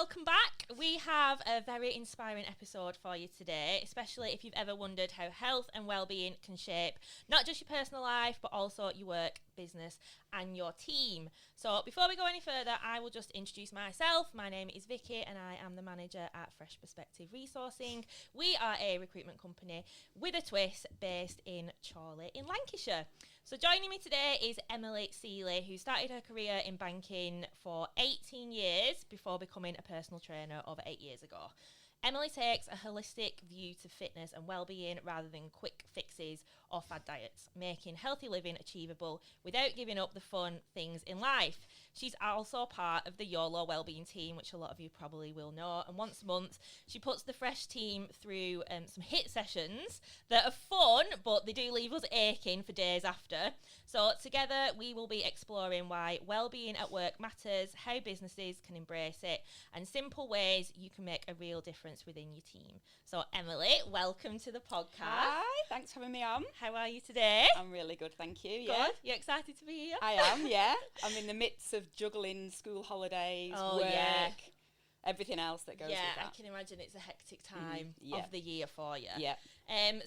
welcome back. We have a very inspiring episode for you today, especially if you've ever wondered how health and well-being can shape not just your personal life, but also your work, business and your team. So before we go any further, I will just introduce myself. My name is Vicky and I am the manager at Fresh Perspective Resourcing. We are a recruitment company with a twist based in Chorley in Lancashire. So joining me today is Emily Sealey, who started her career in banking for 18 years before becoming a personal trainer over 8 years ago. Emily takes a holistic view to fitness and well-being rather than quick fixes or fad diets, making healthy living achievable without giving up the fun things in life. She's also part of the YOLO Wellbeing team, which a lot of you probably will know. And once a month, she puts the Fresh team through some HIIT sessions that are fun, but they do leave us aching for days after. So together, we will be exploring why well-being at work matters, how businesses can embrace it, and simple ways you can make a real difference within your team. So Emily, welcome to the podcast. Hi, thanks for having me on. How are you today? I'm really good, thank you. Good. Yeah. You excited to be here? I am, yeah. I'm in the midst of juggling school holidays, work, everything else that goes with that. Yeah, I can imagine it's a hectic time Yeah. of the year for you. Yeah.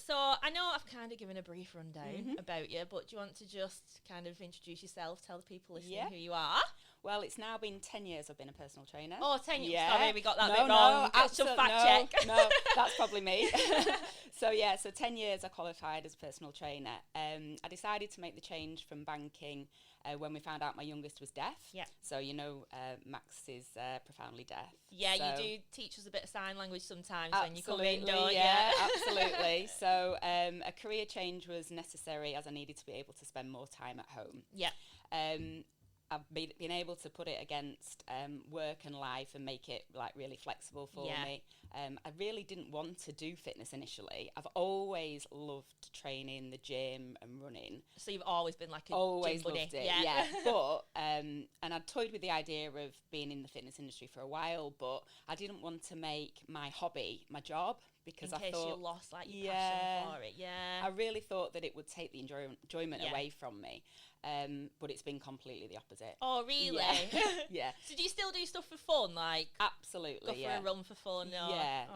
So I know I've kind of given a brief rundown about you, but do you want to just kind of introduce yourself, tell the people listening who you are? Well, it's now been 10 years I've been a personal trainer. Oh, 10 years. Yeah. Sorry, we got that bit wrong. No, Some fact check. No, that's probably me. So 10 years I qualified as a personal trainer. I decided to make the change from banking when we found out my youngest was deaf. Yeah. So, Max is profoundly deaf. Yeah, so, you do teach us a bit of sign language sometimes when you come absolutely, in, don't you? Yeah, absolutely. So a career change was necessary as I needed to be able to spend more time at home. Yeah. I've been able to put it against work and life and make it like really flexible for me. I really didn't want to do fitness initially. I've always loved training, the gym and running. So you've always been like a always gym buddy. loved it, yeah. But and I'd toyed with the idea of being in the fitness industry for a while, but I didn't want to make my hobby my job. Because in case I thought you lost like your passion for it, I really thought that it would take the enjoyment away from me, but it's been completely the opposite. Oh, really? Yeah. So do you still do stuff for fun, like absolutely? Go for a run for fun? Or,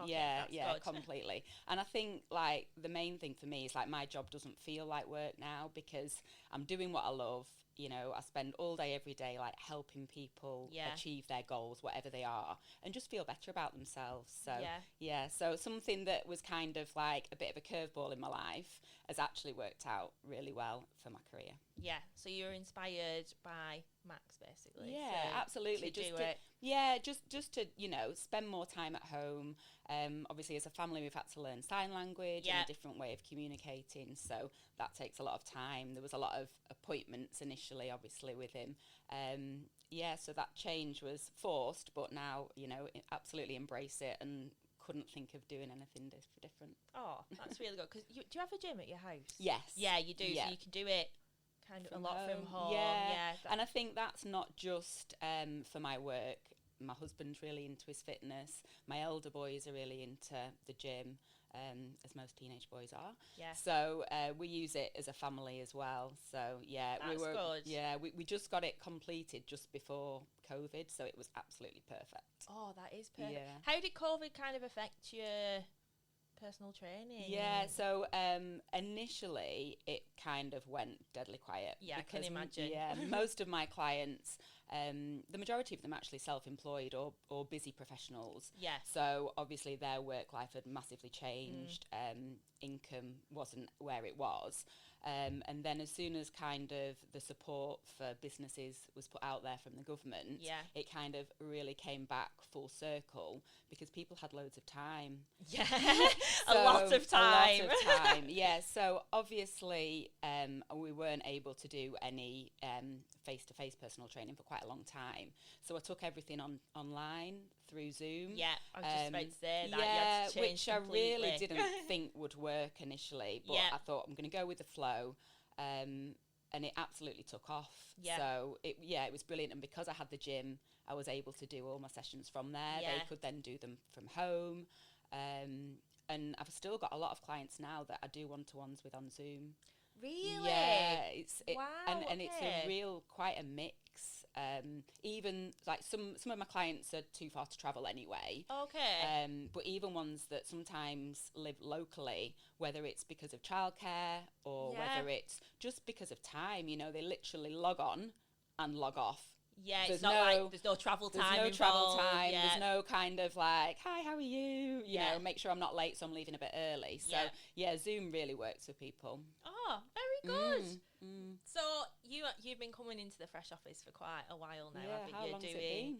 yeah, completely. And I think like the main thing for me is like my job doesn't feel like work now because I'm doing what I love. I spend all day, every day, like helping people achieve their goals, whatever they are, and just feel better about themselves. So, so something that was kind of like a bit of a curveball in my life has actually worked out really well for my career. Yeah, so you're inspired by Max, basically. Yeah, absolutely. To just to spend more time at home. Obviously, as a family, we've had to learn sign language and a different way of communicating, so that takes a lot of time. There was a lot of appointments initially, obviously, with him. So that change was forced, but now, absolutely embrace it and couldn't think of doing anything different. Oh, that's really good. Because do you have a gym at your house? Yes. Yeah, you do. Yeah. So you can do it kind of from a lot home. from home. Yeah. And I think that's not just for my work. My husband's really into his fitness. My elder boys are really into the gym, as most teenage boys are. Yeah. So we use it as a family as well. So that's good. Yeah, we just got it completed just before COVID, so it was absolutely perfect. Oh, that is perfect. Yeah. How did COVID kind of affect your personal training? Yeah, so initially it kind of went deadly quiet. Yeah, I can imagine. Yeah, most of my clients, the majority of them actually self-employed or busy professionals. Yeah. So obviously their work life had massively changed. Income wasn't where it was. And then as soon as kind of the support for businesses was put out there from the government, it kind of really came back full circle because people had loads of time. Yeah, a lot of time. Yeah, so obviously we weren't able to do any face-to-face personal training for quite a long time. So I took everything online through Zoom. Yeah, I was just about to say that. Yeah, you had to change which completely. I really didn't think would work initially, but I thought I'm going to go with the flow. And it absolutely took off. Yeah. So it was brilliant. And because I had the gym, I was able to do all my sessions from there. Yeah. They could then do them from home. And I've still got a lot of clients now that I do one-to-ones with on Zoom. Really? Yeah. Wow, and it's a real, quite a mix. even like some of my clients are too far to travel anyway. Okay. But even ones that sometimes live locally, whether it's because of childcare or whether it's just because of time, you know, they literally log on and log off. Yeah, it's not like there's no travel time. There's no travel time. Yeah. There's no kind of like, hi, how are you? You know, make sure I'm not late, so I'm leaving a bit early. So yeah, Zoom really works for people. Oh, very good. So you've been coming into the Fresh office for quite a while now. Yeah, how long's it been?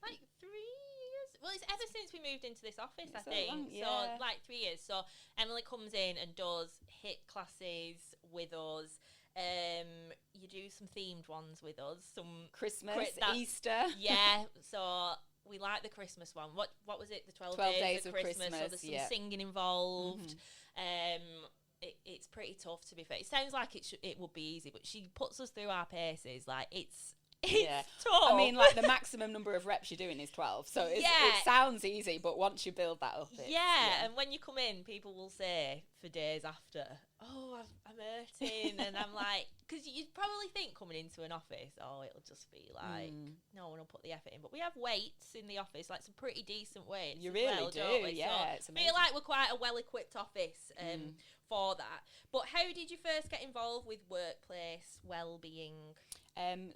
Like 3 years. Well, it's ever since we moved into this office, I so think. long, So like 3 years. So Emily comes in and does HIIT classes with us. You do some themed ones with us, some Christmas, Easter. Yeah, so we like the Christmas one. What was it? The 12 days of Christmas. So there's some singing involved. It's pretty tough, to be fair. It sounds like it would be easy, but she puts us through our paces. Like it's tough. I mean, like the maximum number of reps you're doing is 12. So it sounds easy, but once you build that up, and when you come in, people will say for days after, oh, I'm hurting. And I'm like, because you'd probably think coming into an office, oh, it'll just be like, no one will put the effort in. But we have weights in the office, like some pretty decent weights. You really do, don't we? yeah. So it's amazing. I feel like we're quite a well-equipped office for that. But how did you first get involved with workplace well-being?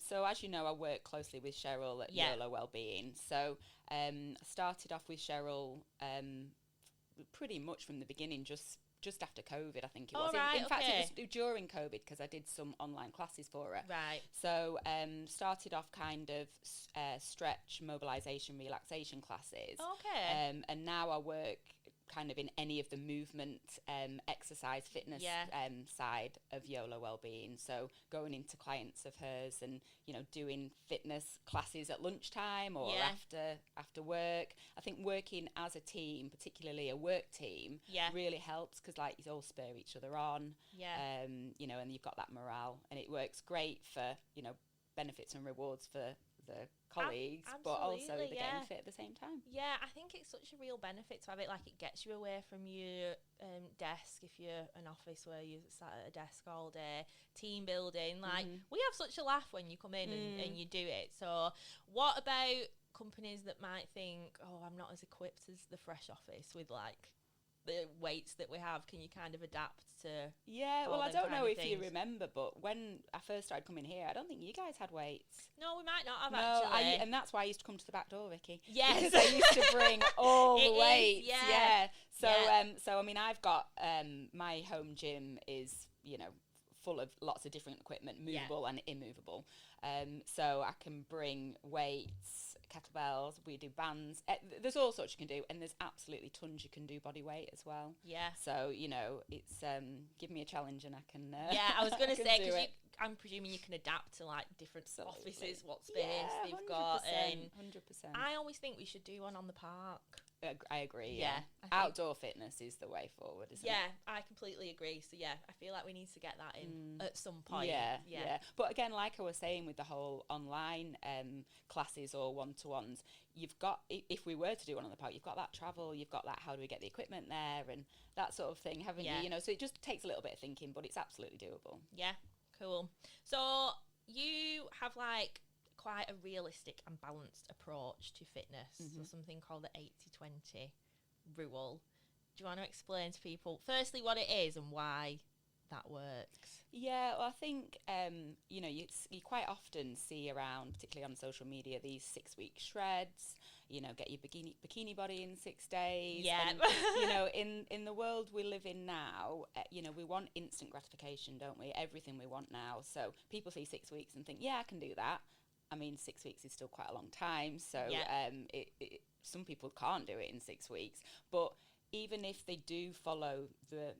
So as you know, I work closely with Cheryl at YOLO Wellbeing. So I started off with Cheryl pretty much from the beginning, just after COVID, I think it was. In fact, it was during COVID because I did some online classes for her. Right. So started off kind of stretch, mobilisation, relaxation classes. Okay. And now I work kind of in any of the movement, exercise, fitness side of YOLO Wellbeing. So going into clients of hers and, you know, doing fitness classes at lunchtime or after work. I think working as a team, particularly a work team, really helps because like you all spur each other on. Yeah. You know, and you've got that morale, and it works great for, you know, benefits and rewards for the colleagues, but also the getting fit at the same time. Yeah, I think it's such a real benefit to have it. Like, it gets you away from your desk if you're an office where you're sat at a desk all day. Team building, like we have such a laugh when you come in and you do it. So what about companies that might think, oh, I'm not as equipped as the Fresh office with like the weights that we have? Can you kind of adapt to well, I don't know if you remember, but when I first started coming here, I don't think you guys had weights. No, we might not have actually. And that's why I used to come to the back door, Vicky. Yes. Because I used to bring all the weights. So I mean, I've got my home gym is, you know, full of lots of different equipment, movable and immovable. So I can bring weights, kettlebells, we do bands. There's all sorts you can do, and there's absolutely tons you can do body weight as well. Yeah. So, you know, it's give me a challenge and I can I was going to say, because I'm presuming you can adapt to like different offices, what space they've 100%, got. 100%. I always think we should do one on the park. I agree. Yeah. Outdoor fitness is the way forward, isn't it? Yeah, I completely agree. So yeah, I feel like we need to get that in at some point. Yeah. But again, like I was saying with the whole online classes or one-to-ones, you've got, if we were to do one on the park, you've got that travel, you've got that how do we get the equipment there and that sort of thing, haven't you? You know, so it just takes a little bit of thinking, but it's absolutely doable. Yeah, cool. So you have like quite a realistic and balanced approach to fitness. So something called the 80-20 rule. Do you want to explain to people firstly what it is and why that works? Yeah, well, I think you know, you quite often see around, particularly on social media, these 6-week shreds. You know, get your bikini body in 6 days. Yeah. And, you know, in the world we live in now, you know, we want instant gratification, don't we? Everything we want now. So people see 6 weeks and think, yeah, I can do that. I mean, 6 weeks is still quite a long time. So some people can't do it in 6 weeks. But even if they do follow the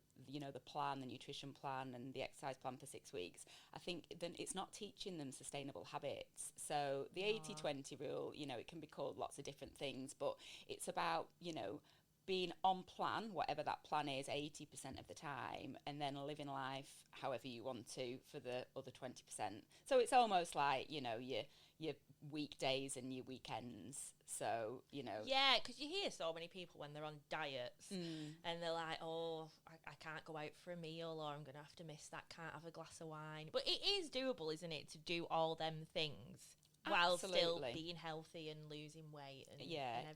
plan, the nutrition plan and the exercise plan for 6 weeks, I think then it's not teaching them sustainable habits. So the 80-20 rule, you know, it can be called lots of different things, but it's about, you know, being on plan, whatever that plan is, 80% of the time, and then living life however you want to for the other 20%. So it's almost like, you know, you're weekdays and your weekends. So, you know. Yeah, because you hear so many people when they're on diets and they're like, oh, I can't go out for a meal, or I'm going to have to miss that, can't have a glass of wine. But it is doable, isn't it, to do all them things while still being healthy and losing weight. And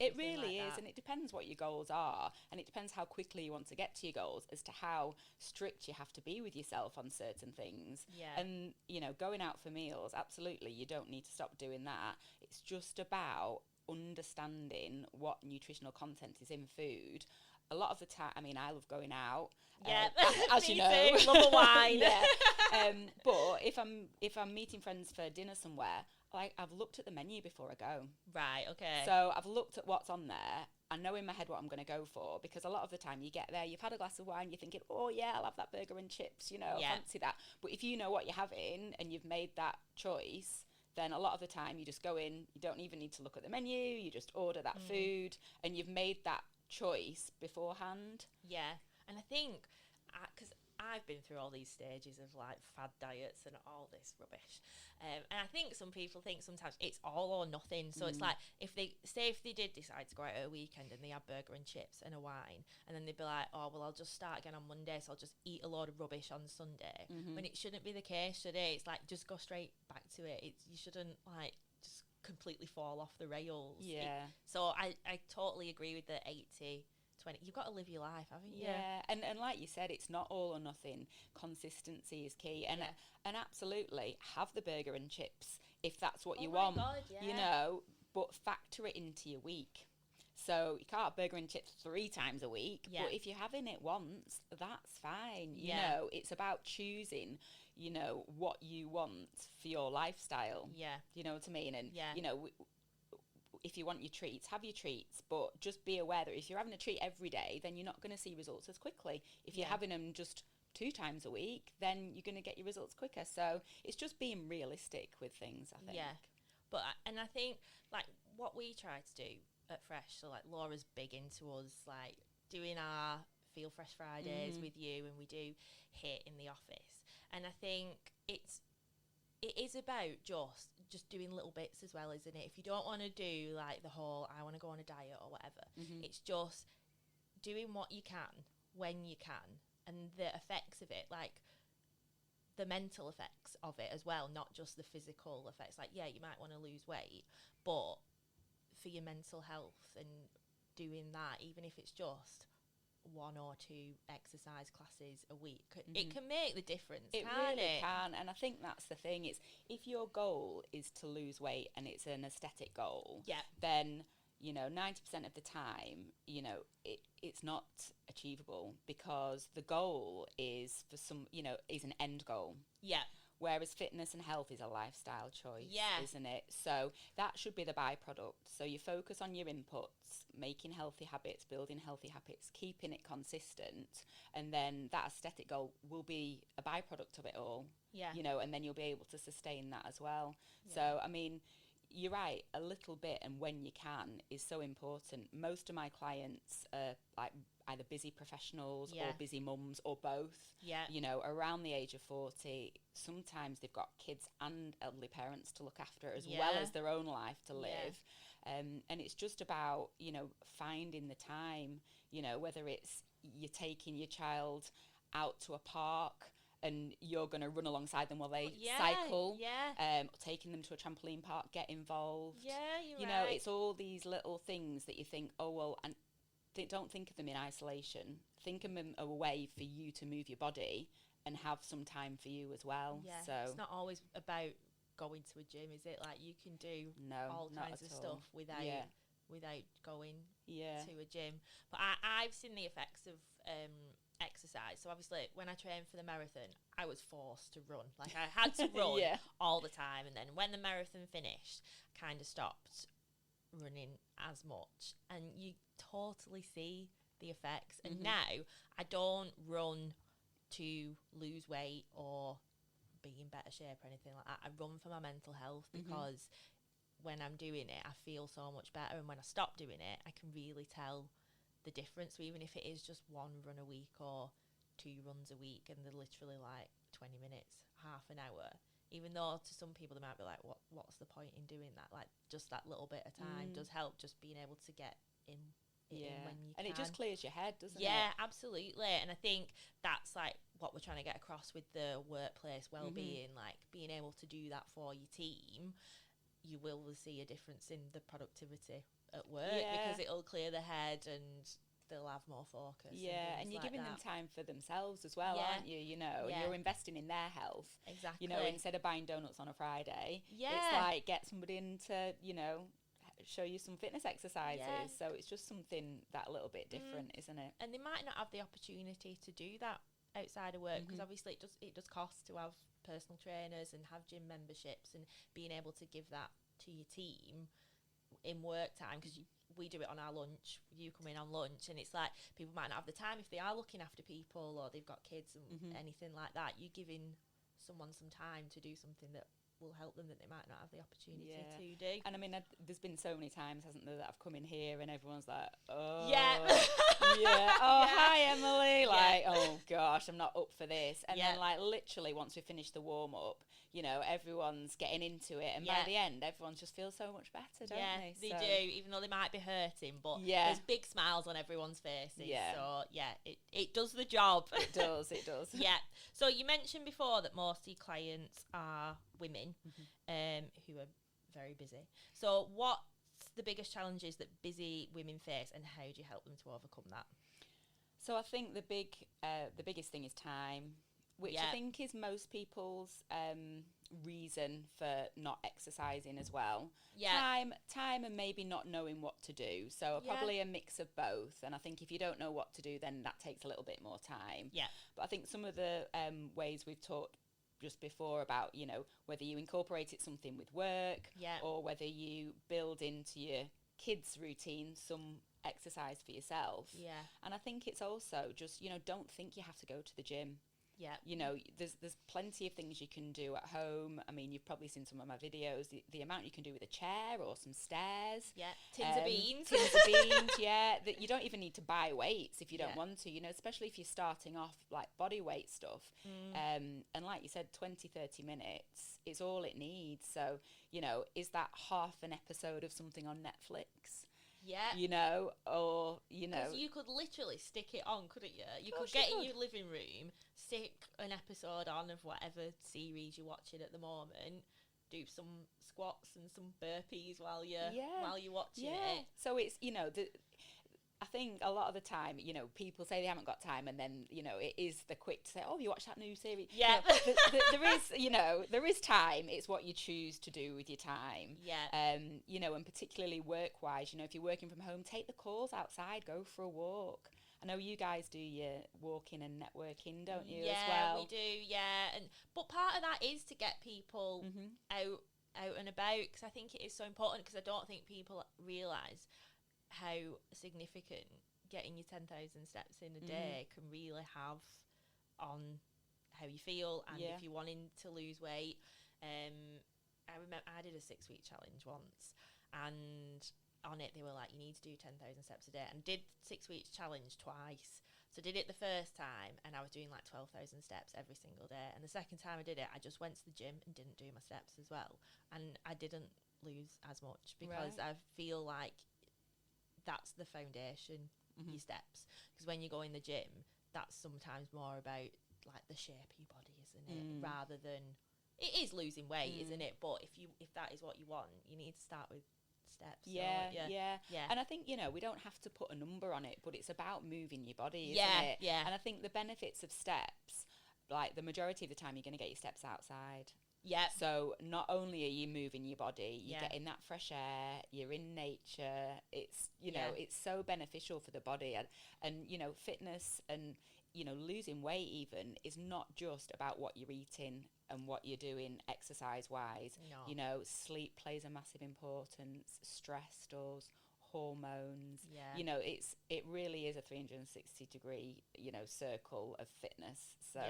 it really is. And it depends what your goals are. And it depends how quickly you want to get to your goals as to how strict you have to be with yourself on certain things. Yeah. And, you know, going out for meals, absolutely, you don't need to stop doing that. It's just about understanding what nutritional content is in food. A lot of the time, I mean, I love going out. Yeah, as you know, too. Love a wine. But if I'm meeting friends for dinner somewhere, like, I've looked at the menu before I go. Right, okay. So I've looked at what's on there. I know in my head what I'm going to go for, because a lot of the time you get there, you've had a glass of wine, you're thinking, oh yeah, I'll have that burger and chips, you know, fancy that. But if you know what you're having and you've made that choice, then a lot of the time you just go in, you don't even need to look at the menu, you just order that food, and you've made that choice beforehand. Yeah, and I think, because I've been through all these stages of like fad diets and all this rubbish, and I think some people think sometimes it's all or nothing. So it's like, if they did decide to go out at a weekend and they had burger and chips and a wine, and then they'd be like, oh well, I'll just start again on Monday, so I'll just eat a load of rubbish on Sunday. When it shouldn't be the case, should it? It's like, just go straight back to it. You shouldn't like just completely fall off the rails. So I totally agree with the 80-20. You've got to live your life, haven't you? Yeah, and like you said, it's not all or nothing. Consistency is key, and absolutely have the burger and chips if that's what you want. God, you know, but factor it into your week. So you can't have burger and chips 3 times a week, but if you're having it once, that's fine. You know, it's about choosing, you know, what you want for your lifestyle. Yeah. You know what I mean? And, you know, if you want your treats, have your treats, but just be aware that if you're having a treat every day, then you're not going to see results as quickly. If you're having them just 2 times a week, then you're going to get your results quicker. So it's just being realistic with things, I think. Yeah. But, and I think, like, what we try to do at Fresh, so, like, Laura's big into us, like, doing our Feel Fresh Fridays with you, and we do HIIT in the office. And I think it is about just doing little bits as well, isn't it? If you don't want to do like the whole I want to go on a diet or whatever, it's just doing what you can when you can, and the effects of it, like the mental effects of it as well, not just the physical effects. Like, yeah, you might want to lose weight, but for your mental health, and doing that, even if it's just 1 or 2 exercise classes a week, it can make the difference. It really can. And I think that's the thing, it's if your goal is to lose weight and it's an aesthetic goal, then, you know, 90% of the time, you know, it's not achievable, because the goal is for some, you know, is an end goal. Whereas fitness and health is a lifestyle choice, isn't it? So that should be the byproduct. So you focus on your inputs, making healthy habits, building healthy habits, keeping it consistent, and then that aesthetic goal will be a byproduct of it all. You know, and then you'll be able to sustain that as well. So, I mean, you're right, a little bit and when you can is so important. Most of my clients are like either busy professionals or busy mums or both. You know, around the age of 40, sometimes they've got kids and elderly parents to look after, as well as their own life to live. And it's just about, you know, finding the time, you know, whether it's you're taking your child out to a park and you're going to run alongside them while they cycle, taking them to a trampoline park, get involved. You know, it's all these little things that you think, oh, well, and don't think of them in isolation. Think of them a way for you to move your body and have some time for you as well. So it's not always about going to a gym, is it? Like, you can do all kinds of stuff without going to a gym. But I've seen the effects of exercise. So obviously when I trained for the marathon, I was forced to run. Like, I had to run all the time. And then when the marathon finished, I kind of stopped running as much, and you totally see the effects. And now I don't run to lose weight or be in better shape or anything like that. I run for my mental health, because when I'm doing it, I feel so much better, and when I stop doing it, I can really tell the difference. So even if it is just 1 run a week or 2 runs a week, and they're literally like 20 minutes, half an hour, even though to some people they might be like, what's the point in doing that? Like, just that little bit of time does help, just being able to get in when you can. And it just clears your head, doesn't it? Yeah, absolutely. And I think that's like what we're trying to get across with the workplace well-being, like being able to do that for your team. You will see a difference in the productivity at work because it'll clear the head and they'll have more focus. And you're giving them time for themselves as well, aren't you? You know, you're investing in their health. Exactly. You know, instead of buying donuts on a Friday, it's like get somebody in to, you know, show you some fitness exercises. So it's just something that a little bit different, isn't it? And they might not have the opportunity to do that outside of work because obviously it does cost to have personal trainers and have gym memberships, and being able to give that to your team in work time, because we do it on our lunch, you come in on lunch, and it's like people might not have the time if they are looking after people or they've got kids and anything like that. You're giving someone some time to do something that will help them that they might not have the opportunity to do. And I mean, there's been so many times, hasn't there, that I've come in here and everyone's like, oh, hi Emily, like, oh gosh, I'm not up for this. And then like literally once we finish the warm up, you know, everyone's getting into it, and by the end everyone just feels so much better, don't they? They do, even though they might be hurting, but there's big smiles on everyone's faces. So it does the job. It does. So you mentioned before that most of your clients are women who are very busy. So what's the biggest challenges that busy women face, and how do you help them to overcome that? So I think the biggest thing is time, which I think is most people's reason for not exercising as well. Time and maybe not knowing what to do. So probably a mix of both. And I think if you don't know what to do, then that takes a little bit more time. But I think some of the ways we've talked just before about, you know, whether you incorporated something with work or whether you build into your kids' routine some exercise for yourself. And I think it's also just, you know, don't think you have to go to the gym. You know, there's plenty of things you can do at home. I mean, you've probably seen some of my videos, the amount you can do with a chair or some stairs. Tins of beans. That you don't even need to buy weights if you don't want to, you know, especially if you're starting off like body weight stuff. And like you said, 20-30 minutes is all it needs. So, you know, is that half an episode of something on Netflix? You know, or, you know, you could literally stick it on, couldn't you? You could get in your living room, stick an episode on of whatever series you're watching at the moment, do some squats and some burpees while you're watching it. So it's, you know, I think a lot of the time, you know, people say they haven't got time, and then, you know, it is the quick to say, oh, you watched that new series? You know, there is time. It's what you choose to do with your time. You know, and particularly work-wise, you know, if you're working from home, take the calls outside, go for a walk. I know you guys do your walking and networking, don't you, as well? We do, but part of that is to get people out and about, because I think it is so important, because I don't think people realise how significant getting your 10,000 steps in a day can really have on how you feel, and if you're wanting to lose weight. I remember I did a 6-week challenge once, and on it they were like, you need to do 10,000 steps a day, and did 6 weeks challenge twice. So did it the first time, and I was doing like 12,000 steps every single day, and the second time I did it, I just went to the gym and didn't do my steps as well, and I didn't lose as much, because I feel like that's the foundation, your steps. Because when you go in the gym, that's sometimes more about like the shape of your body, isn't it? Rather than, it is losing weight, isn't it? But if that is what you want, you need to start with steps. And I think, you know, we don't have to put a number on it, but it's about moving your body, isn't it? And I think the benefits of steps, like the majority of the time you're going to get your steps outside. So not only are you moving your body, you're getting that fresh air, you're in nature. It's, you know, it's so beneficial for the body, and you know, fitness and, you know, losing weight even is not just about what you're eating and what you're doing exercise wise. You know, sleep plays a massive importance, stress does, hormones. You know, it really is a 360 degree, you know, circle of fitness. So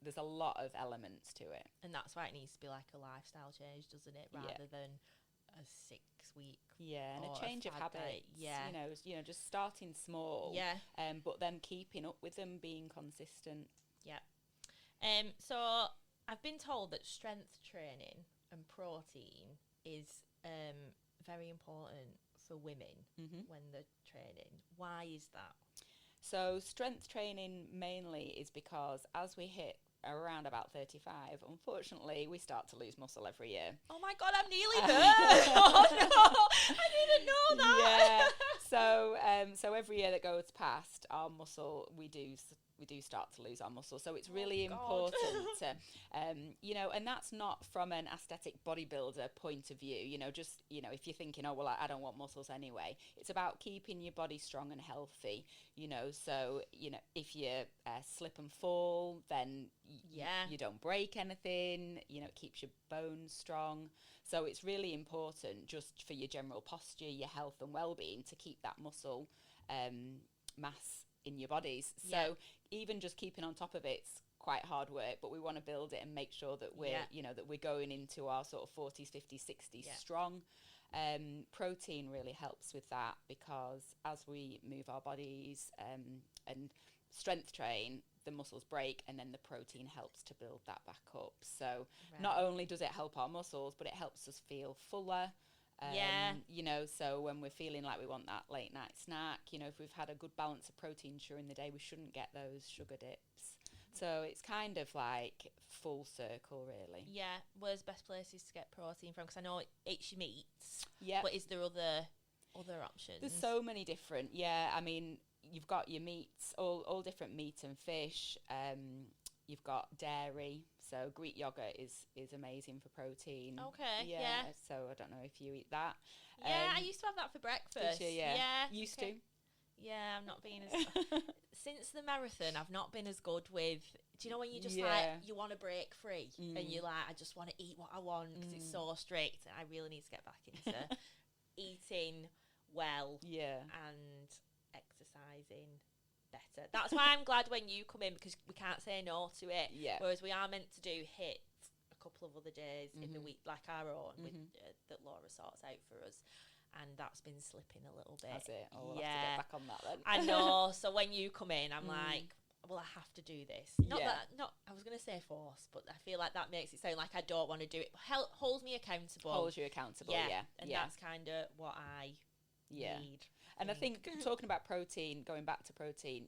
there's a lot of elements to it, and that's why it needs to be like a lifestyle change, doesn't it, rather than a 6-week and a change of habits. You know, just starting small, but then keeping up with them, being consistent. So I've been told that strength training and protein is very important for women when they're training. Why is that? So strength training mainly is because as we hit around about 35, unfortunately, we start to lose muscle every year. Oh my God, I'm nearly there. Oh no, I didn't know that. Yeah. So every year that goes past, our muscle, we do start to lose our muscle. So it's really important to, and that's not from an aesthetic bodybuilder point of view, just, if you're thinking, oh, well, I don't want muscles anyway. It's about keeping your body strong and healthy, so, if you slip and fall, then you don't break anything, it keeps your bones strong. So it's really important just for your general posture, your health and well-being, to keep that muscle mass in your bodies. So even just keeping on top of it's quite hard work, but we want to build it and make sure that we're that we're going into our sort of 40s, 50s, 60s strong. Protein really helps with that, because as we move our bodies and strength train, the muscles break, and then the protein helps to build that back up. So not only does it help our muscles, but it helps us feel fuller. So when we're feeling like we want that late night snack, if we've had a good balance of protein during the day, we shouldn't get those sugar dips. So it's kind of like full circle, really. Yeah. Where's best places to get protein from? Because I know it's your meats. Yeah. But is there other options? There's so many different. Yeah. I mean, you've got your meats, all different meat and fish. You've got dairy. So Greek yogurt is amazing for protein. Okay, yeah. So I don't know if you eat that. Yeah, I used to have that for breakfast. Did you? Yeah. Used to? Yeah, I'm not being as... Since the marathon, I've not been as good with... Do you know when you just like, you want to break free and you're like, I just want to eat what I want because it's so strict, and I really need to get back into eating well and exercising better. That's why I'm glad when you come in, because we can't say no to it. Whereas we are meant to do HIIT a couple of other days in the week, like our own, with, that Laura sorts out for us. And that's been slipping a little bit. Has it? Oh, we'll have to get back on that then. I know. So when you come in, I'm like, well, I have to do this. Not, I was going to say force, but I feel like that makes it sound like I don't want to do it. Holds me accountable. Holds you accountable, yeah. And that's kind of what I need. And I think talking about protein, going back to protein,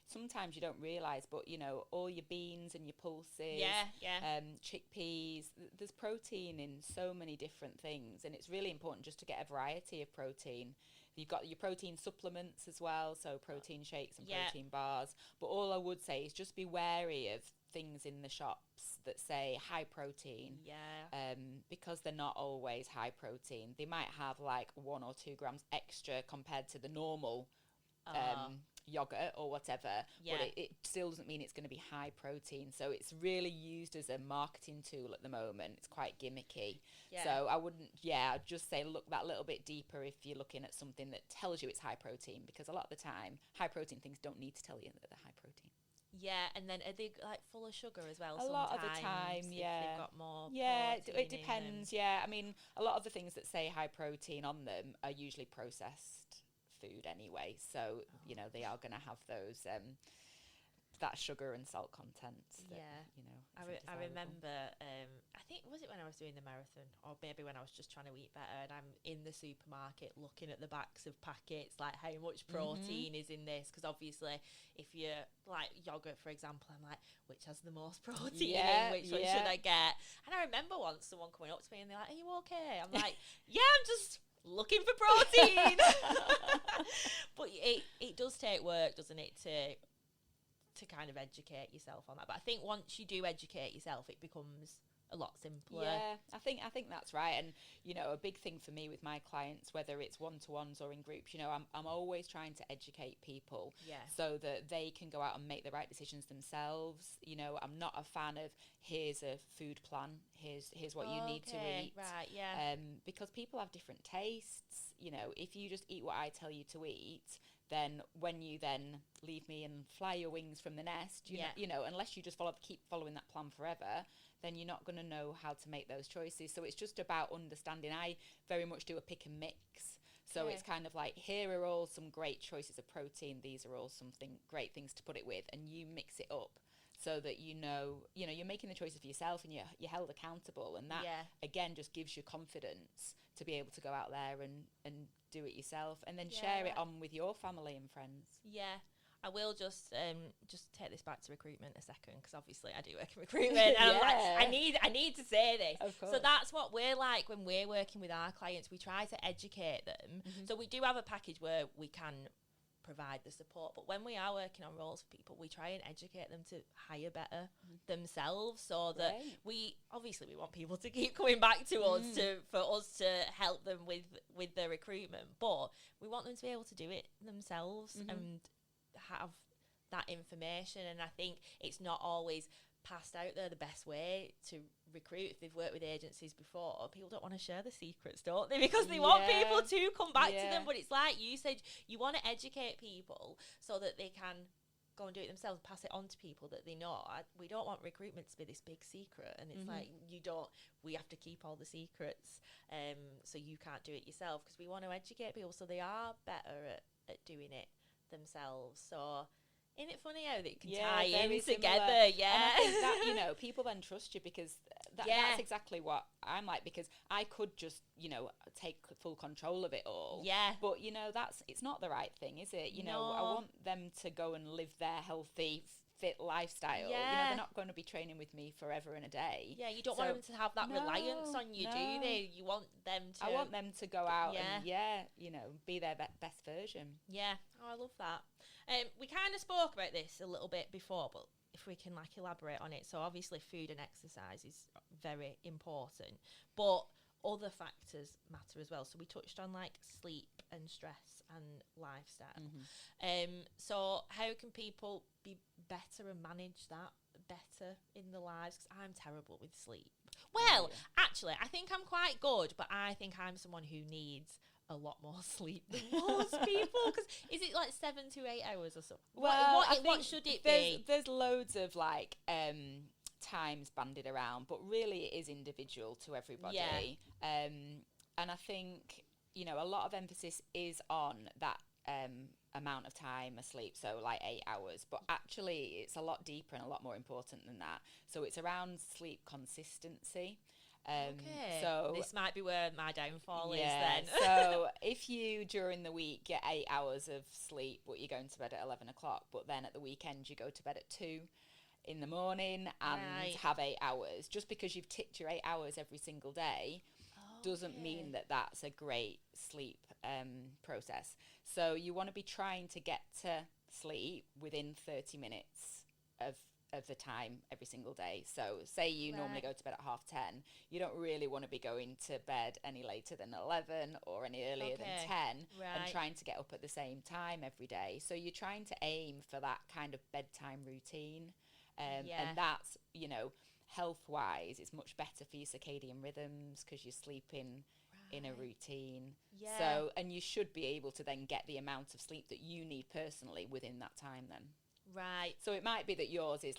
sometimes you don't realise, but, all your beans and your pulses, chickpeas, there's protein in so many different things. And it's really important just to get a variety of protein. You've got your protein supplements as well, so protein shakes and protein bars. But all I would say is just be wary of things in the shops that say high protein, because they're not always high protein. They might have like 1 or 2 grams extra compared to the normal yogurt or whatever, but it still doesn't mean it's going to be high protein. So it's really used as a marketing tool at the moment. It's quite gimmicky. So I wouldn't, I'd just say look that little bit deeper if you're looking at something that tells you it's high protein, because a lot of the time high protein things don't need to tell you that they're high protein. Yeah, and then are they like full of sugar as well? A lot of the time, they've got more. Yeah, it depends. Yeah, I mean, a lot of the things that say high protein on them are usually processed food anyway. So they are going to have those that sugar and salt content. That, I remember. I think was it when I was doing the marathon, or maybe when I was just trying to eat better, and I'm in the supermarket looking at the backs of packets, like how much protein is in this, because obviously if you're like yogurt, for example, I'm like, which has the most protein in, which one should I get? And I remember once someone coming up to me and they're like, are you okay? I'm like, yeah, I'm just looking for protein. But it does take work, doesn't it, to kind of educate yourself on that. But I think once you do educate yourself, it becomes a lot simpler. Yeah, I think that's right. And a big thing for me with my clients, whether it's one-to-ones or in groups, I'm always trying to educate people so that they can go out and make the right decisions themselves. I'm not a fan of here's a food plan, here's what you need to eat, right? because people have different tastes. If you just eat what I tell you to eat, then when you then leave me and fly your wings from the nest, unless you just keep following that plan forever, then you're not going to know how to make those choices. So it's just about understanding. I very much do a pick and mix. So it's kind of like, here are all some great choices of protein. These are all great things to put it with, and you mix it up. so that you're making the choices for yourself, and you're held accountable, and that again just gives you confidence to be able to go out there and do it yourself, and then share it on with your family and friends. Yeah. I will just take this back to recruitment a second, because obviously I do work in recruitment, and I'm like, I need to say this. Of course. So that's what we're like when we're working with our clients. We try to educate them. So we do have a package where we can provide the support, but when we are working on roles for people, we try and educate them to hire better themselves, so that we want people to keep coming back to us for us to help them with the recruitment, but we want them to be able to do it themselves and have that information. And I think it's not always passed out there the best way to recruit. If they've worked with agencies before, people don't want to share the secrets, don't they? Because they want people to come back to them. But it's like you said, you want to educate people so that they can go and do it themselves, pass it on to people that they know. We don't want recruitment to be this big secret, and it's like we have to keep all the secrets, so you can't do it yourself, because we want to educate people so they are better at doing it themselves. So isn't it funny how they can tie in together? Yeah. And I think that, people then trust you, because that's exactly what I'm like, because I could just, take full control of it all. Yeah. But, it's not the right thing, is it? I want them to go and live their healthy, fit lifestyle. Yeah. They're not going to be training with me forever and a day. Yeah, you don't want them to have that reliance on you, do they? You want them to... I want them to go out and, be their best version. Yeah. Oh, I love that. We kind of spoke about this a little bit before, but if we can elaborate on it. So obviously food and exercise is very important, but other factors matter as well. So we touched on sleep and stress and lifestyle. So how can people be better and manage that better in their lives? Because I'm terrible with sleep. Well, actually, I think I'm quite good, but I think I'm someone who needs a lot more sleep than most people. Because is it 7 to 8 hours or something? Well, what should it be? There's loads of times banded around, but really it is individual to everybody. Yeah. And I think a lot of emphasis is on that amount of time asleep, so 8 hours, but actually it's a lot deeper and a lot more important than that. So it's around sleep consistency. Okay. So this might be where my downfall is then. So if you during the week get 8 hours of sleep, but you're going to bed at 11 o'clock, but then at the weekend you go to bed at 2 in the morning and have 8 hours, just because you've ticked your 8 hours every single day doesn't mean that that's a great sleep process. So you want to be trying to get to sleep within 30 minutes of the time every single day. So say you normally go to bed at 10:30, you don't really want to be going to bed any later than 11 or any earlier than 10 and trying to get up at the same time every day. So you're trying to aim for that kind of bedtime routine, and that's health-wise it's much better for your circadian rhythms, because you're sleeping in a routine. So, and you should be able to then get the amount of sleep that you need personally within that time then. Right. So it might be that yours is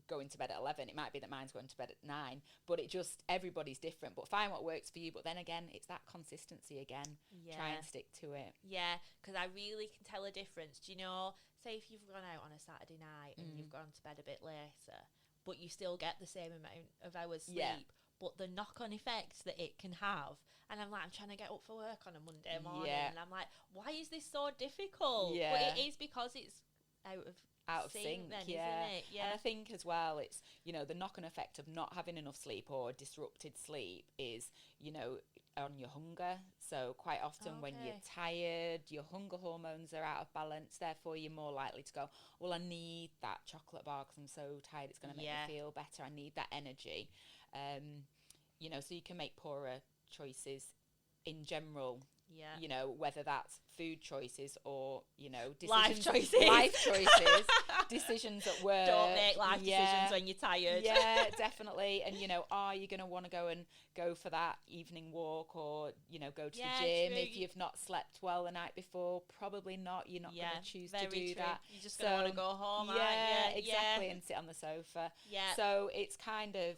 going to bed at 11. It might be that mine's going to bed at 9. But everybody's different. But find what works for you. But then again, it's that consistency again. Yeah. Try and stick to it. Yeah, because I really can tell a difference. Do you know, say if you've gone out on a Saturday night and you've gone to bed a bit later, but you still get the same amount of hours sleep, but the knock-on effects that it can have. And I'm trying to get up for work on a Monday morning, and I'm like, why is this so difficult? Yeah. But it is because it's out of sync then, isn't it? Yeah. And I think as well, it's, the knock-on effect of not having enough sleep or disrupted sleep is, on your hunger. So quite often when you're tired, your hunger hormones are out of balance. Therefore, you're more likely to go, well, I need that chocolate bar because I'm so tired. It's going to make me feel better. I need that energy. So you can make poorer choices in general. Yeah. Whether that's food choices or, life choices, decisions at work. Don't make life decisions when you're tired. Yeah, definitely. And, are you going to want to go for that evening walk or, go to the gym? If you've not slept well the night before, probably not. You're not going to choose to do that. You're just going to want to go home, aren't you? Exactly, and sit on the sofa. Yeah. So it's kind of,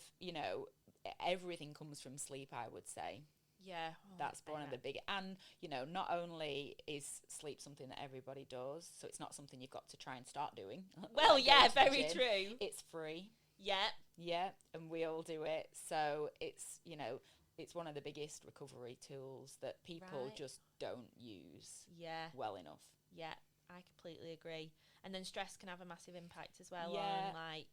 everything comes from sleep, I would say. Yeah. That's one of the big, and you know, not only is sleep something that everybody does, so it's not something you've got to try and start doing. Well, like yeah, very true. It's free. Yeah. And we all do it. So it's, you know, it's one of the biggest recovery tools that people just don't use well enough. Yeah, I completely agree. And then stress can have a massive impact as well on like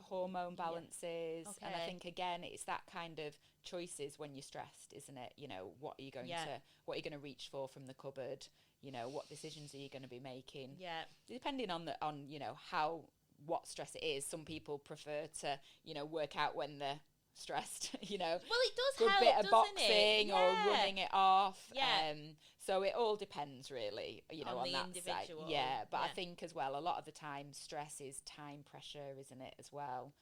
hormone balances. Okay. And I think again it's that kind of choices when you're stressed, isn't it? You know, what are you going to reach for from the cupboard? You know, what decisions are you going to be making? Yeah. Depending on you know, what stress it is. Some people prefer to, you know, work out when they're stressed, you know. Well, it does help, a bit of doesn't boxing it? or running it off. Yeah. So it all depends really, you know, on that individual. side. Yeah, but I think as well, a lot of the time stress is time pressure, isn't it, as well?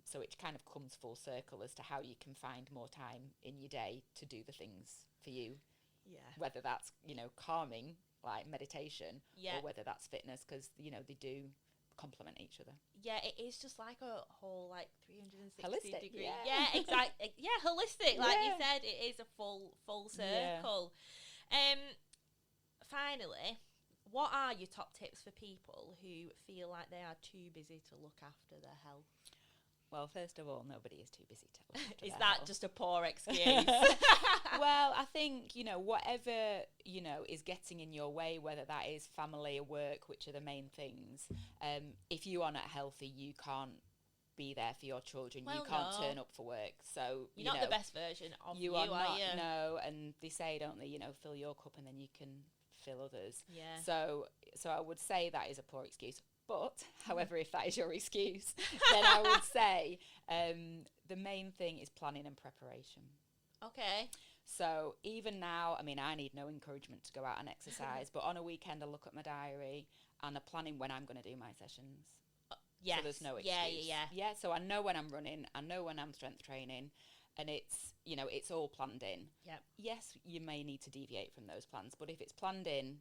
So it kind of comes full circle as to how you can find more time in your day to do the things for you. Yeah. Whether that's, you know, calming, like meditation, or whether that's fitness, because, you know, they do complement each other. Yeah, it is just like a whole like 360 holistic, degree. Yeah, exactly. Yeah, holistic. Like you said, it is a full circle. Finally, what are your top tips for people who feel like they are too busy to look after their health? Well, first of all, nobody is too busy to look after Is their that health. just a poor excuse? Well, I think, you know, whatever, you know, is getting in your way, whether that is family or work, which are the main things, if you are not healthy, you can't be there for your children. Well, you can't turn up for work. So you're not the best version of you, are not, you? No, and they say, don't they, you know, fill your cup and then you can fill others. Yeah. So I would say that is a poor excuse. But, however, if that is your excuse, then I would say the main thing is planning and preparation. Okay. So even now, I mean, I need no encouragement to go out and exercise, but on a weekend I look at my diary and I'm planning when I'm going to do my sessions. Yes. So there's no excuse. Yeah, so I know when I'm running, I know when I'm strength training, and it's, you know, it's all planned in. Yep. Yes, you may need to deviate from those plans, but if it's planned in,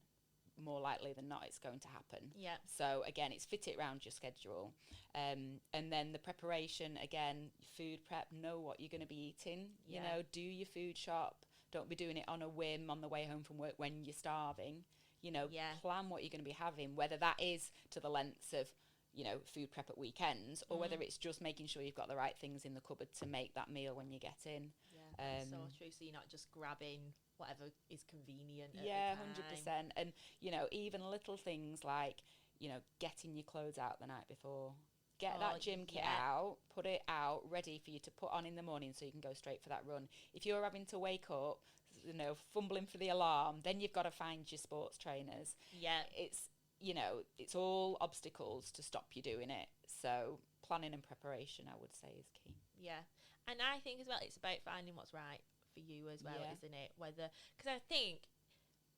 more likely than not it's going to happen. Yeah. So again, it's fit it around your schedule. And then the preparation, again, food prep, know what you're going to be eating. You know, do your food shop. Don't be doing it on a whim on the way home from work when you're starving. You know, plan what you're going to be having, whether that is to the lengths of, you know, food prep at weekends, or whether it's just making sure you've got the right things in the cupboard to make that meal when you get in. Yeah, that's so true. So you're not just grabbing whatever is convenient at the time. 100%. And, you know, even little things like, you know, getting your clothes out the night before. Get that gym kit out, put it out, ready for you to put on in the morning so you can go straight for that run. If you're having to wake up, you know, fumbling for the alarm, then you've got to find your sports trainers. Yeah. It's, you know, it's all obstacles to stop you doing it. So planning and preparation, I would say, is key. Yeah. And I think as well, it's about finding what's right for you as well, isn't it? Because I think,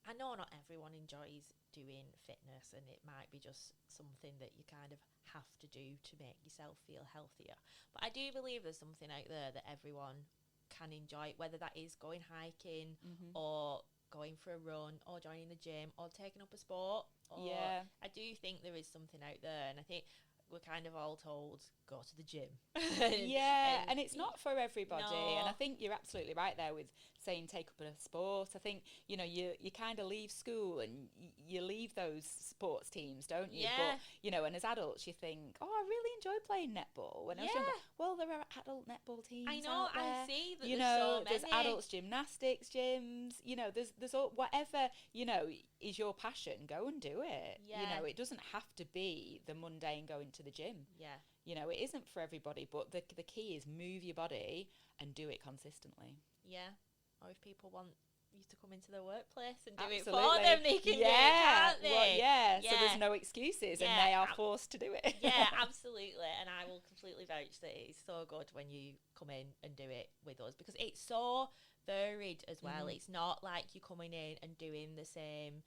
I know not everyone enjoys doing fitness, and it might be just something that you kind of have to do to make yourself feel healthier. But I do believe there's something out there that everyone can enjoy, whether that is going hiking or going for a run or joining the gym or taking up a sport. I do think there is something out there, and I think we're kind of all told, go to the gym. and it's not for everybody. No. And I think you're absolutely right there with saying take up a sport. I think, you know, you kind of leave school and you leave those sports teams, don't you? But, you know, and as adults you think, oh, I really enjoy playing netball when I was younger. Well, there are adult netball teams. I know, out there. I see that you there's know, so many. There's adults gymnastics gyms. You know, there's all, whatever, you know, is your passion, go and do it. You know, it doesn't have to be the mundane going to the gym. Yeah. You know, it isn't for everybody, but the key is move your body and do it consistently. Yeah. Or if people want you to come into their workplace and do Absolutely. it for them, they can do it, can't they? Well, so there's no excuses and they are forced to do it. Yeah, absolutely. And I will completely vouch that it's so good when you come in and do it with us, because it's so varied as well. It's not like you're coming in and doing the same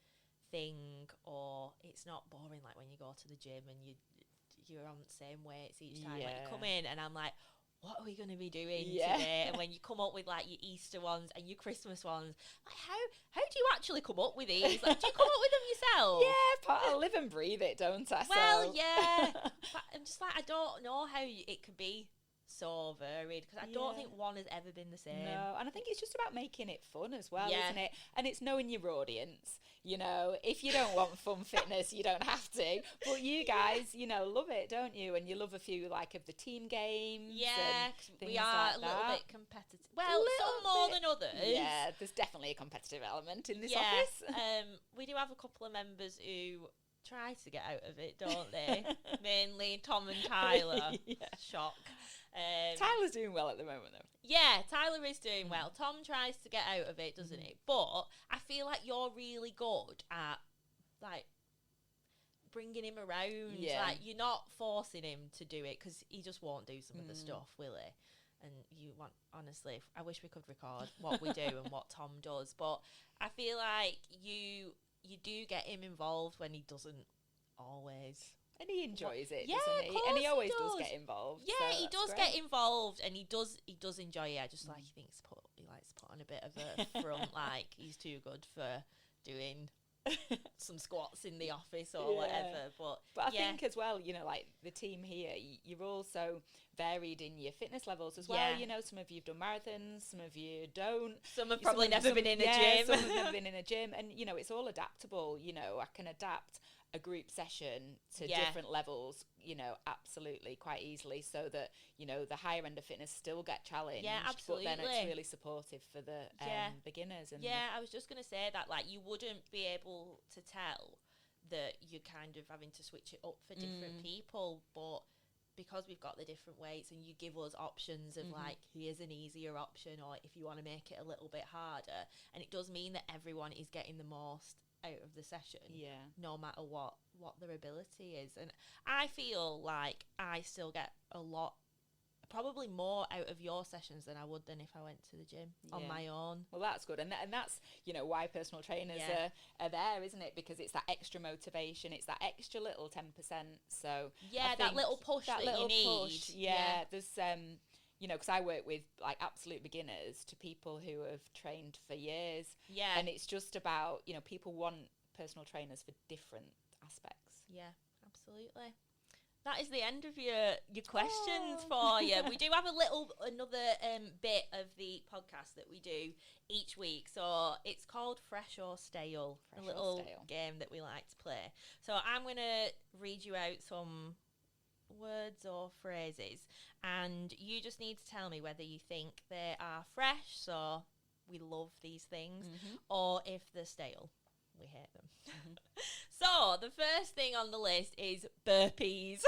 thing, or it's not boring like when you go to the gym and you're on the same weights each time. Like you come in and I'm like, what are we going to be doing today? And when you come up with like your Easter ones and your Christmas ones, like how do you actually come up with these? Like, do you come up with them yourself? I live and breathe it, don't I? Well, yeah. But I'm just like, I don't know how it could be so varied, because I don't think one has ever been the same. No, and I think it's just about making it fun as well, isn't it? And it's knowing your audience. You know, if you don't want fun fitness, you don't have to. But you guys, you know, love it, don't you? And you love a few, like, of the team games. Yeah, we are like a little bit competitive. Well, some more than others. Yeah, there's definitely a competitive element in this office. We do have a couple of members who try to get out of it, don't they? Mainly Tom and Tyler. Shock. Tyler's doing well at the moment, though. Yeah, Tyler is doing well. Tom tries to get out of it, doesn't he? But I feel like you're really good at, like, bringing him around. Yeah. Like, you're not forcing him to do it, because he just won't do some of the stuff, will he? And you want, honestly, I wish we could record what we do and what Tom does. But I feel like you do get him involved when he doesn't always. And he enjoys it, yeah, doesn't he? And he always does get involved. Yeah, so he does get involved, and he does enjoy it. I just like he likes to put on a bit of a front, like he's too good for doing some squats in the office or whatever. But I think as well, you know, like the team here, you're also varied in your fitness levels as well. Yeah. You know, some of you've done marathons, some of you don't. Some have probably never been in a gym. Some have never been in a gym, and you know, it's all adaptable. You know, I can adapt a group session to different levels, you know, absolutely quite easily, so that, you know, the higher end of fitness still get challenged. Yeah, absolutely. But then it's really supportive for the beginners. And I was just going to say that, like, you wouldn't be able to tell that you're kind of having to switch it up for different people, but because we've got the different weights and you give us options of like, here's an easier option, or if you want to make it a little bit harder, and it does mean that everyone is getting the most out of the session, no matter what their ability is. And I feel like I still get a lot, probably more out of your sessions than I would than if I went to the gym on my own. Well, that's good, and that's, you know, why personal trainers are there, isn't it? Because it's that extra motivation, it's that extra little 10%. So that little push that you need. There's you know, because I work with like absolute beginners to people who have trained for years. Yeah. And it's just about, you know, people want personal trainers for different aspects. Yeah, absolutely. That is the end of your questions for you. We do have another bit of the podcast that we do each week. So it's called Fresh or Stale, a little game that we like to play. So I'm going to read you out some words or phrases, and you just need to tell me whether you think they are fresh, so we love these things, or if they're stale, we hate them. So the first thing on the list is burpees.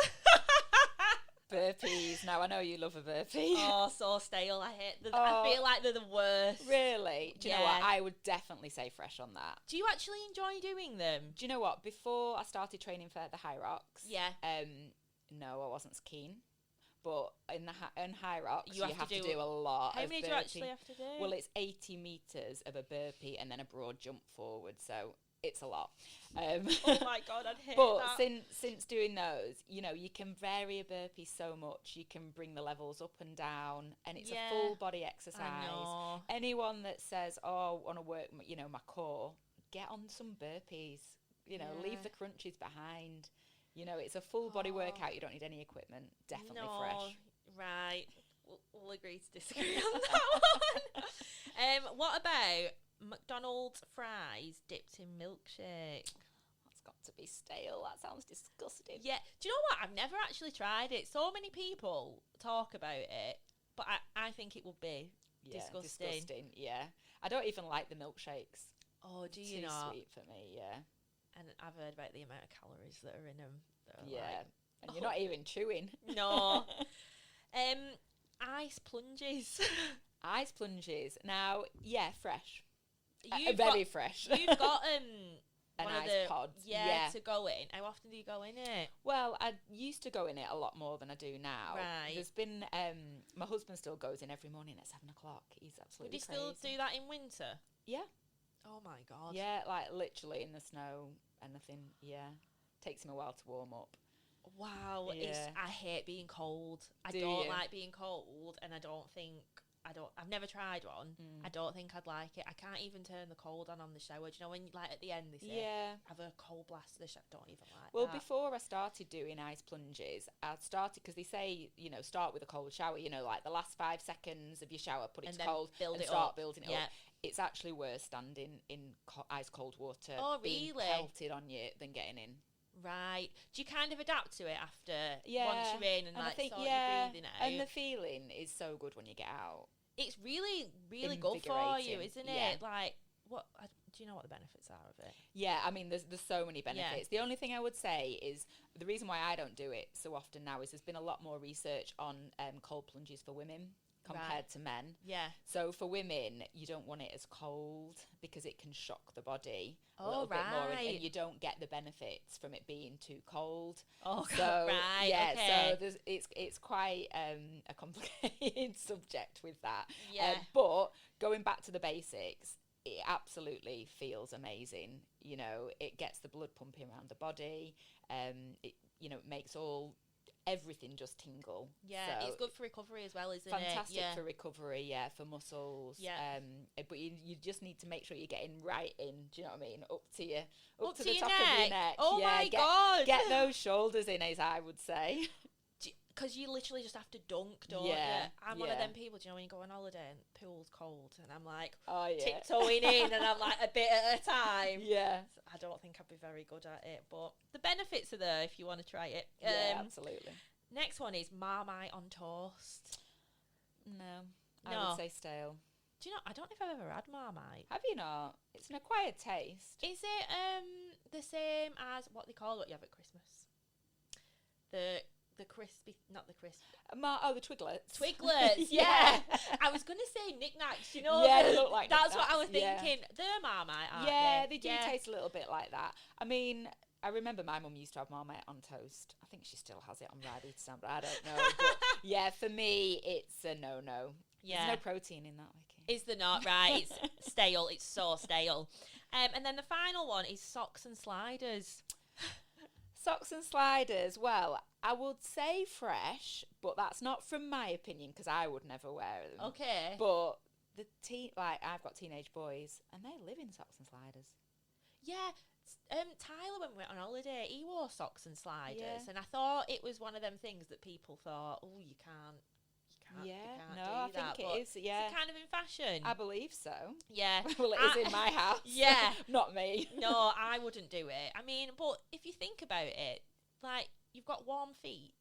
Burpees. Now I know you love a burpee. Oh, so stale. I hate them. I feel like they're the worst. Really? Do you know what? I would definitely say fresh on that. Do you actually enjoy doing them? Do you know what? Before I started training for the High Rocks, no, I wasn't keen. But in High Rocks, you have to do a lot. How many do you actually have to do? Well, it's 80 metres of a burpee and then a broad jump forward, so it's a lot. Oh my God, I'd hate but that. But since doing those, you know, you can vary a burpee so much. You can bring the levels up and down, and it's a full body exercise. I know. Anyone that says, "Oh, I want to work, you know, my core," get on some burpees. You know, leave the crunches behind. You know, it's a full body workout. You don't need any equipment. Definitely fresh. Right. We'll agree to disagree on that one. What about McDonald's fries dipped in milkshake? That's got to be stale. That sounds disgusting. Yeah. Do you know what? I've never actually tried it. So many people talk about it, but I think it would be disgusting. Yeah. I don't even like the milkshakes. Oh, do you not? Too sweet for me, yeah. And I've heard about the amount of calories that are in them. And you're not even chewing. No. Ice plunges. Ice plunges. Now, fresh. Very fresh. You've got an ice pod. Yeah, to go in. How often do you go in it? Well, I used to go in it a lot more than I do now. Right. There's been my husband still goes in every morning at 7 o'clock. He's absolutely crazy. Would you still do that in winter? Yeah. Oh my God. Yeah, like literally in the snow, anything. Yeah. Takes him a while to warm up. Wow. Yeah. I hate being cold. I don't like being cold, and I don't think I've never tried one. I don't think I'd like it. I can't even turn the cold on the shower. Do you know when, like, at the end they say, have a cold blast of the shower? Don't even like that. Well, before I started doing ice plunges, I started, because they say, you know, start with a cold shower, you know, like the last 5 seconds of your shower, put it to cold and start building it up. It's actually worse standing in ice cold water being pelted on you than getting in. Right. Do you kind of adapt to it after once you're in and, like, I think, sort your breathing out? And the feeling is so good when you get out. It's really, really good for you, isn't it? Like, do you know what the benefits are of it? Yeah, I mean, there's so many benefits. The only thing I would say is the reason why I don't do it so often now is there's been a lot more research on cold plunges for women compared to men. Yeah. So for women, you don't want it as cold because it can shock the body a little bit more, and you don't get the benefits from it being too cold. Oh, so, right. Yeah, okay. so it's quite a complicated subject with that. Yeah. But going back to the basics, it absolutely feels amazing. You know, it gets the blood pumping around the body. It, you know, it makes everything just tingle. Yeah, so it's good for recovery as well, isn't it? Fantastic for recovery, for muscles. Yeah. But you just need to make sure you're getting right in. Do you know what I mean? Up to the top of your neck. Oh my God! Get those shoulders in, as I would say. Because you literally just have to dunk, don't you? I'm one of them people, do you know, when you go on holiday and the pool's cold and I'm like tiptoeing in and I'm like a bit at a time. Yeah. So I don't think I'd be very good at it, but the benefits are there if you want to try it. Yeah, absolutely. Next one is Marmite on toast. No, I would say stale. Do you know, I don't know if I've ever had Marmite. Have you not? It's an acquired taste. Is it the same as what you have at Christmas? The crispy, not the crisp. The Twiglets. Twiglets, yeah. I was going to say knickknacks, you know. Yeah, they look like that's what I was thinking. They're Marmite, aren't they do taste a little bit like that. I mean, I remember my mum used to have Marmite on toast. I think she still has it on rye beef stand, but I don't know. But yeah, for me, it's a no-no. Yeah. There's no protein in that, Vicky. Is there not? Right, it's stale. It's so stale. And then the final one is socks and sliders. Socks and sliders, well, I would say fresh, but that's not from my opinion because I would never wear them. Okay. But I've got teenage boys and they live in socks and sliders. Yeah. Tyler, when we went on holiday, he wore socks and sliders, and I thought it was one of them things that people thought, oh, you can't do I that. think it is. Yeah, is it kind of in fashion? I believe so. Yeah. Well, it is in my house. Yeah. Not me. No, I wouldn't do it. I mean, but if you think about it, like, you've got warm feet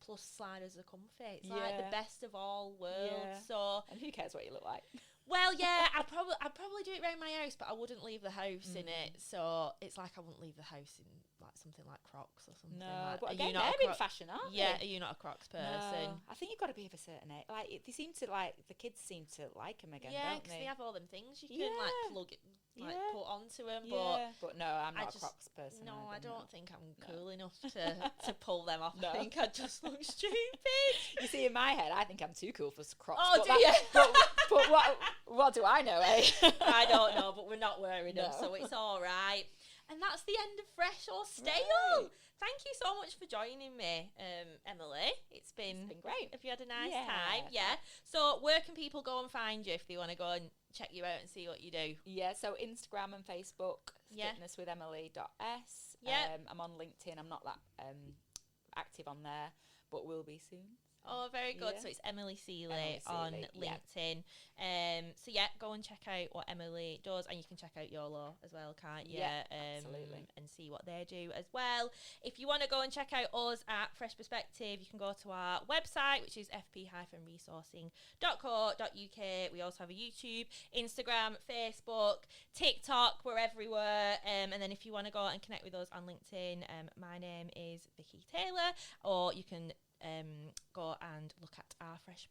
plus sliders are comfy. It's like the best of all worlds. Yeah. So, and who cares what you look like? Well, yeah, I'd probably do it around my house, but I wouldn't leave the house in it. So it's like I wouldn't leave the house in like something like Crocs or something. No, but again, they're in fashion, aren't they? Yeah, are you not a Crocs person? No. I think you've got to be of a certain age. Like they seem to the kids seem to like them again, don't they? Yeah, because they have all them things you can like plug it, like put onto them. But no, I'm not a Crocs person. No, I don't think I'm cool enough to pull them off. No. I think I'd just look stupid. You see, in my head, I think I'm too cool for Crocs. Oh, do you? But what do I know, eh? I don't know, but we're not wearing them, so it's all right. And that's the end of Fresh or Stale. Right. Thank you so much for joining me, Emily. It's been great. Have you had a nice time? Yeah. So where can people go and find you if they want to go and check you out and see what you do? Yeah, so Instagram and Facebook, fitnesswithemily.s. Yeah. I'm on LinkedIn. I'm not that active on there, but will be soon. Oh, very good. So it's Emily Sealey on LinkedIn. So go and check out what Emily does, and you can check out YOLO as well, can't you? Yeah, absolutely. And see what they do as well. If you want to go and check out us at Fresh Perspective, you can go to our website, which is fp-resourcing.co.uk. We also have a YouTube, Instagram, Facebook, TikTok. We're everywhere. And then if you want to go and connect with us on LinkedIn, my name is Vicky Taylor, or you can go and look at our Fresh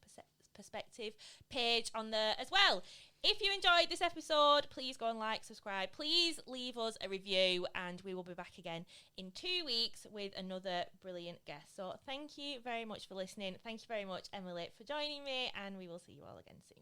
Perspective page on there as well. If you enjoyed this episode, please go and subscribe. Please leave us a review, and we will be back again in 2 weeks with another brilliant guest. So thank you very much for listening. Thank you very much, Emily, for joining me, and we will see you all again soon.